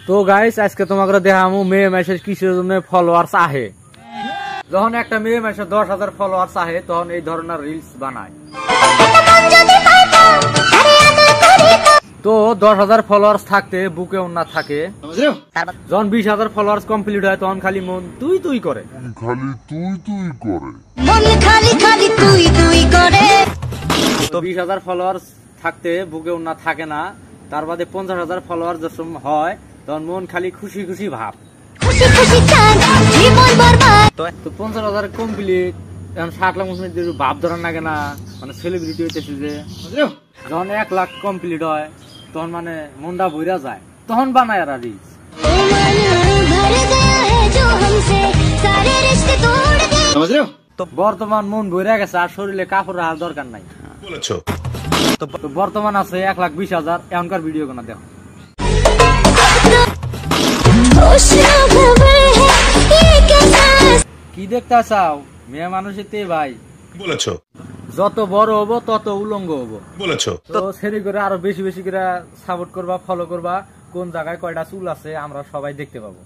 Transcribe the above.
তো গাইস আজকে তোমাকে দেখামু মেয়ে মেসেজ কিসের জন্য ফলোয়ার্স আহে। যখন একটা মেয়ে মেসেজ 10,000 ফলোয়ার্স আহে তখন এই ধরনের রিলস বানায়। তো 10,000 ফলোয়ার্স থাকতে বুকে ওন্না থাকে, যখন 20,000 ফলোয়ার্স কমপ্লিট হয় তখন খালি মন তুই তুই করে। তো 20,000 ফলোয়ার্স থাকতে বুকে ওন্না থাকে না, তার বাদে 50,000 ফলোয়ার্স যখন হয় তখন মন খালি খুশি খুশি ভাব। তো 50,000 কমপ্লিট, এখন 60 লাখ ভাব ধরার লাগে না, মানে সেলিব্রিটি হইতেছে যে। যখন 1 লাখ কমপ্লিট হয় তখন মানে মনটা বইরা যায়, তখন বানায় আর রিলস। তো বর্তমান মন বইরা গেছে, আর শরীরে কাপড় রাখার দরকার নাই। তো বর্তমান আছে 1,20,000। এখনকার ভিডিও কোনা দেখো। কি দেখতে চাও মেয়ে মানুষের ভাই বলেছো, যত বড় হবো তত উলঙ্গ হবো বলেছো। তো সেরি করে আরো বেশি বেশি করে সাপোর্ট করবা, ফলো করবা, কোন জায়গায় কয়টা চুল আছে আমরা সবাই দেখতে পাবো।